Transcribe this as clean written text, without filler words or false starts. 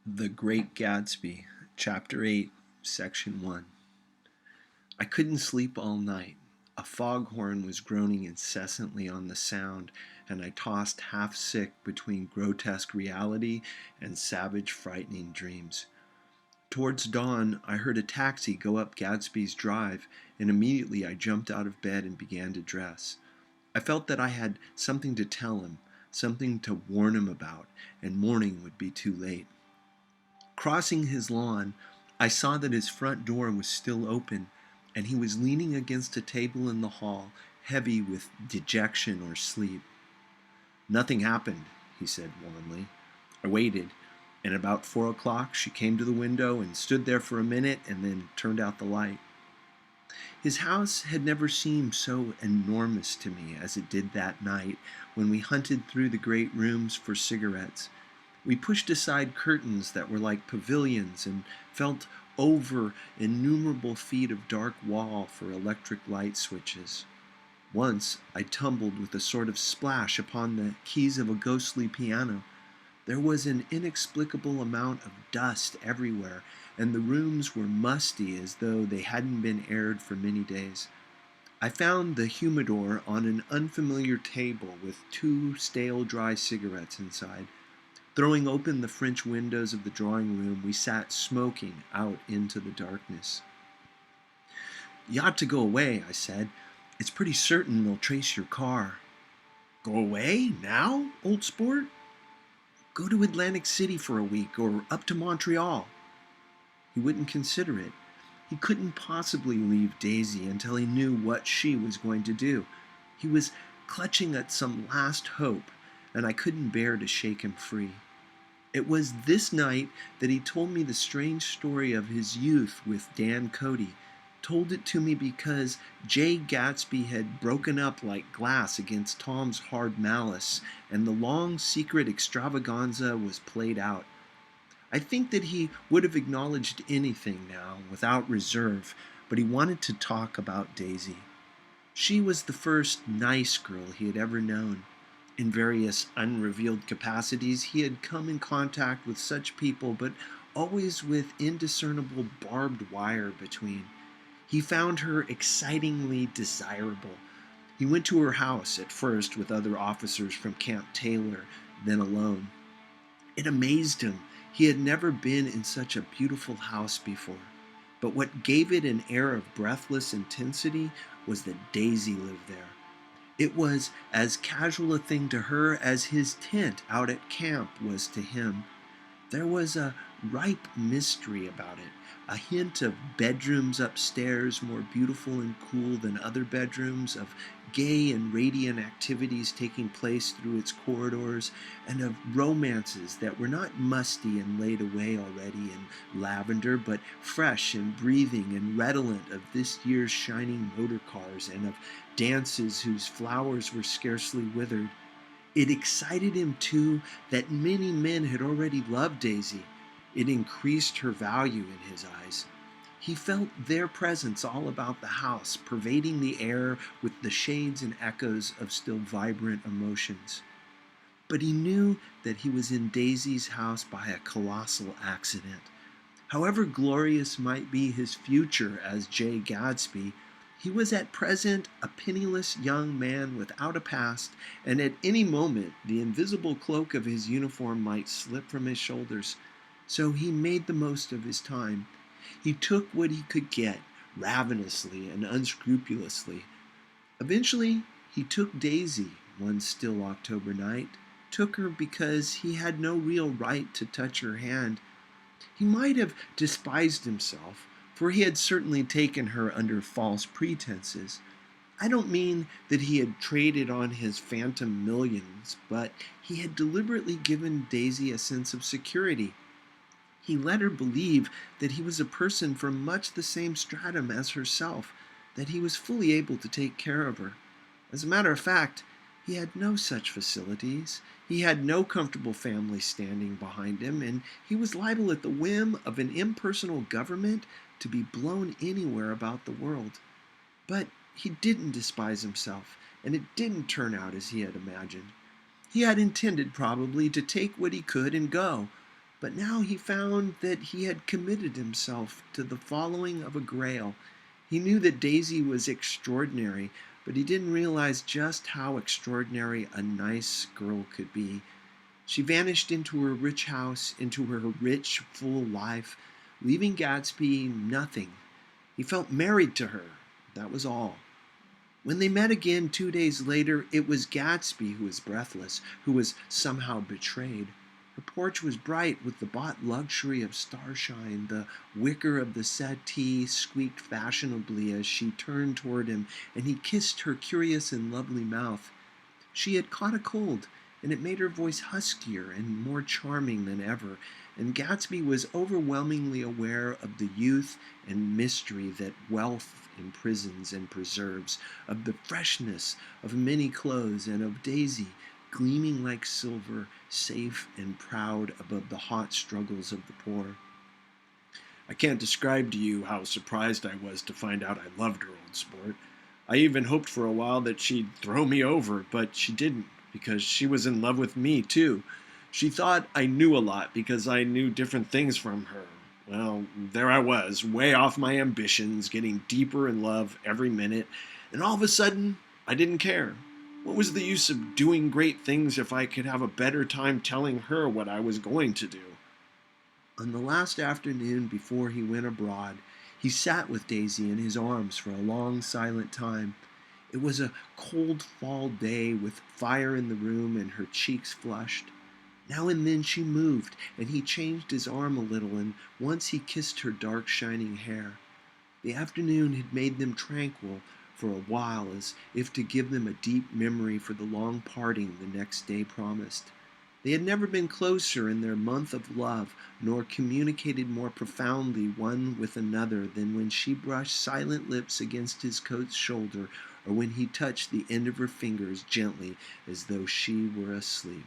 The Great Gatsby, Chapter 8, Section 1. I couldn't sleep all night. A foghorn was groaning incessantly on the sound, and I tossed half sick between grotesque reality and savage, frightening dreams. Towards dawn, I heard a taxi go up Gadsby's drive, and immediately I jumped out of bed and began to dress. I felt that I had something to tell him, something to warn him about, and morning would be too late. Crossing his lawn, I saw that his front door was still open, and he was leaning against a table in the hall, heavy with dejection or sleep. "Nothing happened," he said warmly. I waited, and about 4 o'clock she came to the window and stood there for a minute and then turned out the light. His house had never seemed so enormous to me as it did that night when we hunted through the great rooms for cigarettes. We pushed aside curtains that were like pavilions and felt over innumerable feet of dark wall for electric light switches. Once I tumbled with a sort of splash upon the keys of a ghostly piano. There was an inexplicable amount of dust everywhere, and the rooms were musty as though they hadn't been aired for many days. I found the humidor on an unfamiliar table with 2 stale dry cigarettes inside. Throwing open the French windows of the drawing room, we sat smoking out into the darkness. "You ought to go away," I said. "It's pretty certain they'll trace your car." "Go away? Now, old sport?" "Go to Atlantic City for a week, or up to Montreal." He wouldn't consider it. He couldn't possibly leave Daisy until he knew what she was going to do. He was clutching at some last hope, and I couldn't bear to shake him free. It was this night that he told me the strange story of his youth with Dan Cody. Told it to me because Jay Gatsby had broken up like glass against Tom's hard malice, and the long secret extravaganza was played out. I think that he would have acknowledged anything now, without reserve, but he wanted to talk about Daisy. She was the first nice girl he had ever known. In various unrevealed capacities, he had come in contact with such people, but always with indiscernible barbed wire between. He found her excitingly desirable. He went to her house, at first with other officers from Camp Taylor, then alone. It amazed him. He had never been in such a beautiful house before. But what gave it an air of breathless intensity was that Daisy lived there. It was as casual a thing to her as his tent out at camp was to him. There was a ripe mystery about it, a hint of bedrooms upstairs more beautiful and cool than other bedrooms, of gay and radiant activities taking place through its corridors, and of romances that were not musty and laid away already in lavender, but fresh and breathing and redolent of this year's shining motor cars, and of dances whose flowers were scarcely withered. It excited him, too, that many men had already loved Daisy. It increased her value in his eyes. He felt their presence all about the house, pervading the air with the shades and echoes of still vibrant emotions. But he knew that he was in Daisy's house by a colossal accident. However glorious might be his future as Jay Gatsby, he was at present a penniless young man without a past, and at any moment the invisible cloak of his uniform might slip from his shoulders. So he made the most of his time. He took what he could get, ravenously and unscrupulously. Eventually, he took Daisy one still October night, took her because he had no real right to touch her hand. He might have despised himself, for he had certainly taken her under false pretenses. I don't mean that he had traded on his phantom millions, but he had deliberately given Daisy a sense of security. He let her believe that he was a person from much the same stratum as herself, that he was fully able to take care of her. As a matter of fact, he had no such facilities. He had no comfortable family standing behind him, and he was liable at the whim of an impersonal government to be blown anywhere about the world. But he didn't despise himself, and it didn't turn out as he had imagined. He had intended, probably, to take what he could and go, But now he found that he had committed himself to the following of a grail. He knew that Daisy was extraordinary, but he didn't realize just how extraordinary a nice girl could be. She vanished into her rich house, into her rich, full life, leaving Gatsby nothing. He felt married to her. That was all. When they met again 2 days later, it was Gatsby who was breathless, who was somehow betrayed. Her porch was bright with the bought luxury of starshine. The wicker of the settee squeaked fashionably as she turned toward him, and he kissed her curious and lovely mouth. She had caught a cold, and it made her voice huskier and more charming than ever, and Gatsby was overwhelmingly aware of the youth and mystery that wealth imprisons and preserves, of the freshness of many clothes, and of Daisy, gleaming like silver, safe and proud above the hot struggles of the poor. I can't describe to you how surprised I was to find out I loved her, old sport. I even hoped for a while that she'd throw me over, but she didn't, because she was in love with me, too. She thought I knew a lot because I knew different things from her. Well, there I was, way off my ambitions, getting deeper in love every minute, and all of a sudden, I didn't care. What was the use of doing great things if I could have a better time telling her what I was going to do? On the last afternoon before he went abroad, he sat with Daisy in his arms for a long, silent time. It was a cold fall day with fire in the room and her cheeks flushed. Now and then she moved, and he changed his arm a little, and once he kissed her dark, shining hair. The afternoon had made them tranquil for a while, as if to give them a deep memory for the long parting the next day promised. They had never been closer in their month of love, nor communicated more profoundly one with another than when she brushed silent lips against his coat's shoulder, or when he touched the end of her fingers gently as though she were asleep.